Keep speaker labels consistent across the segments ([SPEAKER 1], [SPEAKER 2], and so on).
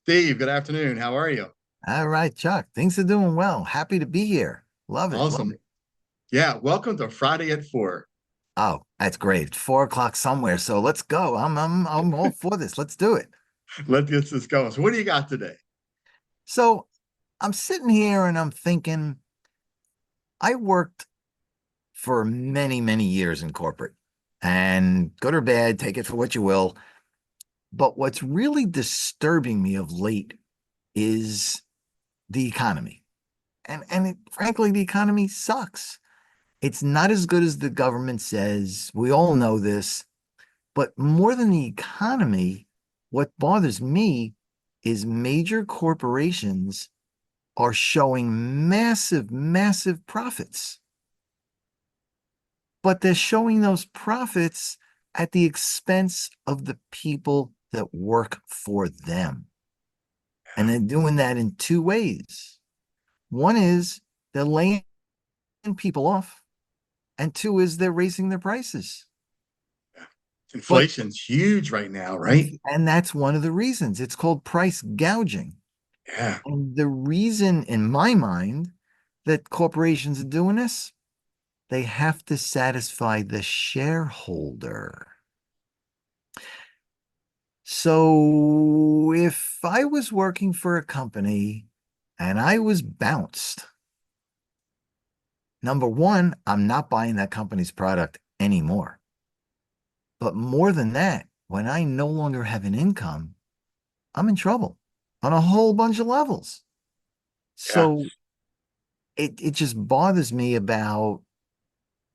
[SPEAKER 1] Steve, good afternoon. How are you?
[SPEAKER 2] All right, Chuck. Things are doing well. Happy to be here. Love it. Love
[SPEAKER 1] Awesome.
[SPEAKER 2] it.
[SPEAKER 1] Yeah, welcome to Friday at 4.
[SPEAKER 2] Oh, that's great. It's 4 o'clock somewhere. So let's go. I'm all for this. Let's do it.
[SPEAKER 1] Let's get this going. So, what do you got today?
[SPEAKER 2] So I'm sitting here and I'm thinking, I worked for many, many years in corporate, and good or bad, take it for what you will. But what's really disturbing me of late is the economy. Frankly, the economy sucks. It's not as good as the government says. We all know this. But more than the economy, what bothers me is major corporations are showing massive, massive profits, but they're showing those profits at the expense of the people that work for them. And they're doing that in two ways. One is they're laying people off, and two is they're raising their prices. But
[SPEAKER 1] Inflation's huge right now, right?
[SPEAKER 2] and that's one of the reasons. It's called price gouging.
[SPEAKER 1] Yeah.
[SPEAKER 2] And the reason, in my mind, that corporations are doing this, they have to satisfy the shareholder. So if I was working for a company and I was bounced, number one, I'm not buying that company's product anymore. But more than that, when I no longer have an income, I'm in trouble on a whole bunch of levels.
[SPEAKER 1] Yeah.
[SPEAKER 2] So it just bothers me about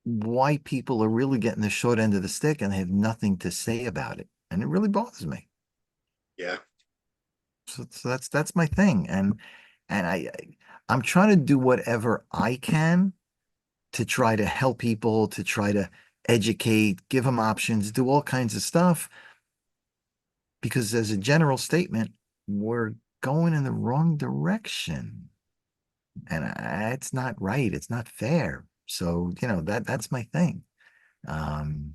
[SPEAKER 2] why people are really getting the short end of the stick and they have nothing to say about it. And it really bothers me.
[SPEAKER 1] Yeah.
[SPEAKER 2] So that's my thing. I'm trying to do whatever I can to try to help people, to try to educate, give them options, do all kinds of stuff. Because as a general statement, we're going in the wrong direction. And it's not right. It's not fair. So, that's my thing. Um,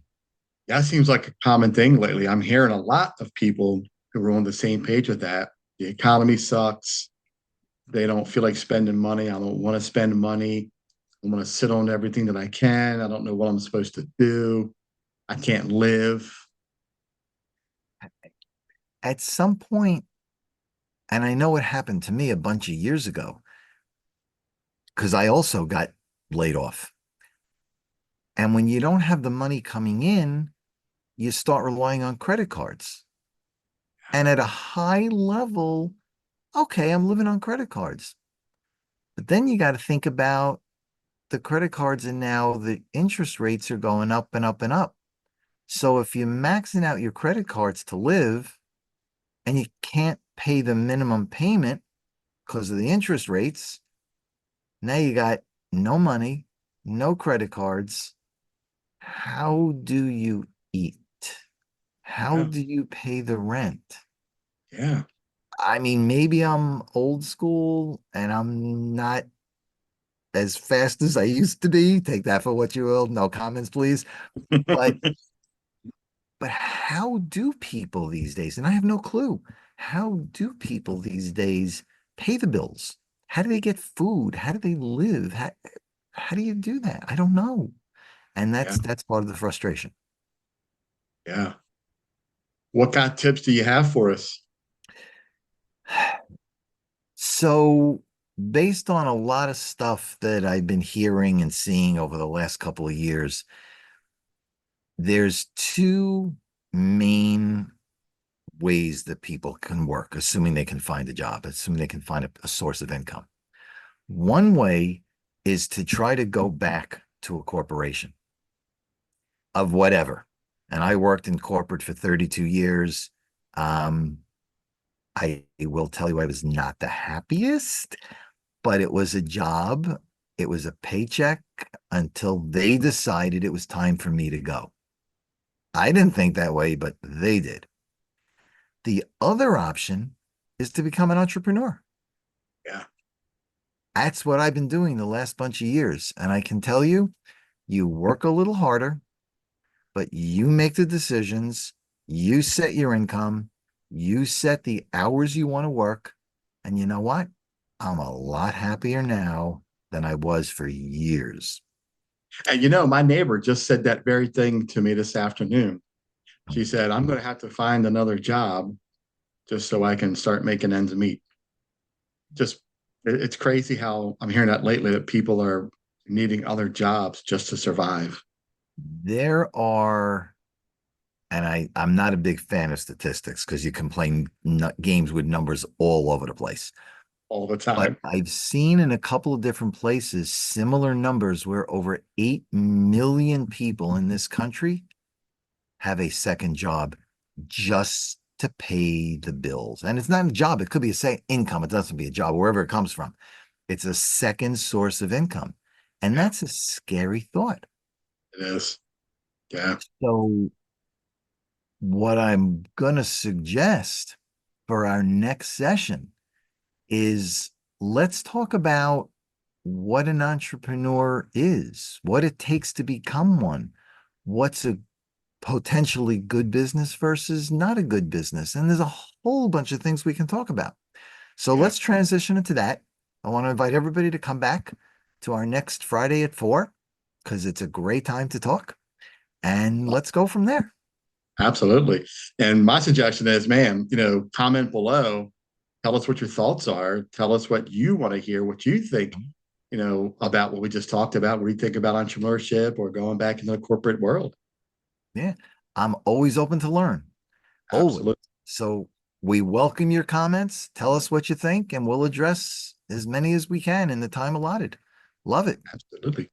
[SPEAKER 1] That seems like a common thing lately. I'm hearing a lot of people who are on the same page with that. The economy sucks. They don't feel like spending money. I don't want to spend money. I want to sit on everything that I can. I don't know what I'm supposed to do. I can't live.
[SPEAKER 2] at some point, and I know it happened to me a bunch of years ago because I also got laid off. And when you don't have the money coming in, you start relying on credit cards. And at a high level, okay, I'm living on credit cards. But then you got to think about the credit cards, and now the interest rates are going up and up and up. So if you're maxing out your credit cards to live and you can't pay the minimum payment because of the interest rates, now you got no money, no credit cards. How do you eat? How
[SPEAKER 1] Yeah.
[SPEAKER 2] do you pay the rent?
[SPEAKER 1] Yeah.
[SPEAKER 2] I mean, maybe I'm old school and I'm not as fast as I used to be. Take that for what you will. No comments, please. But but how do people these days? And I have no clue. How do people these days pay the bills? How do they get food? How do they live? How do you do that? I don't know. And
[SPEAKER 1] Yeah.
[SPEAKER 2] that's part of the frustration.
[SPEAKER 1] Yeah. What kind of tips do you have for us?
[SPEAKER 2] So, based on a lot of stuff that I've been hearing and seeing over the last couple of years, there's two main ways that people can work, assuming they can find a job, assuming they can find a source of income. One way is to try to go back to a corporation of whatever. And I worked in corporate for 32 years. Um, I will tell you, I was not the happiest, but it was a job. It was a paycheck until they decided it was time for me to go. I didn't think that way, but they did. The other option is to become an entrepreneur.
[SPEAKER 1] Yeah.
[SPEAKER 2] That's what I've been doing the last bunch of years. And I can tell you, you work a little harder, but you make the decisions, you set your income, You set the hours you want to work. And you know what? I'm a lot happier now than I was for years.
[SPEAKER 1] And my neighbor just said that very thing to me this afternoon. She said, I'm going to have to find another job just so I can start making ends meet. Just, it's crazy how I'm hearing that lately that people are needing other jobs just to survive
[SPEAKER 2] There are, and I'm not a big fan of statistics because you can play games with numbers all over the place.
[SPEAKER 1] all the
[SPEAKER 2] But
[SPEAKER 1] time.
[SPEAKER 2] I've seen in a couple of different places similar numbers where over 8 million people in this country have a second job just to pay the bills. And it's not a job, it could be a second income. It doesn't be a job, wherever it comes from. It's a second source of income. And
[SPEAKER 1] Yeah,
[SPEAKER 2] that's a scary thought.
[SPEAKER 1] it is. Yeah,
[SPEAKER 2] So, what I'm going to suggest for our next session is let's talk about what an entrepreneur is, what it takes to become one, what's a potentially good business versus not a good business. And there's a whole bunch of things we can talk about. So
[SPEAKER 1] yeah,
[SPEAKER 2] let's transition into that. I want to invite everybody to come back to our next Friday at 4 because it's a great time to talk. And let's go from there.
[SPEAKER 1] absolutely. And my suggestion is, man, comment below. Tell us what your thoughts are. Tell us what you want to hear, what you think, about what we just talked about. What do you think about entrepreneurship or going back into the corporate world?
[SPEAKER 2] Yeah. I'm always open to learn. Always.
[SPEAKER 1] Absolutely.
[SPEAKER 2] So we welcome your comments. Tell us what you think, and we'll address as many as we can in the time allotted. Love it.
[SPEAKER 1] Absolutely.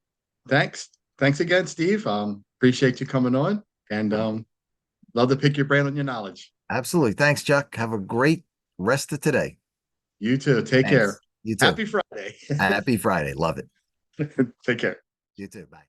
[SPEAKER 1] Thanks. Thanks again, Steve. Appreciate you coming on and love to pick your brain on your knowledge.
[SPEAKER 2] Absolutely. Thanks, Chuck. Have a great rest of today.
[SPEAKER 1] You too. Take care.
[SPEAKER 2] Thanks. You too.
[SPEAKER 1] Happy Friday.
[SPEAKER 2] Happy Friday. Love it.
[SPEAKER 1] Take care.
[SPEAKER 2] You too. Bye.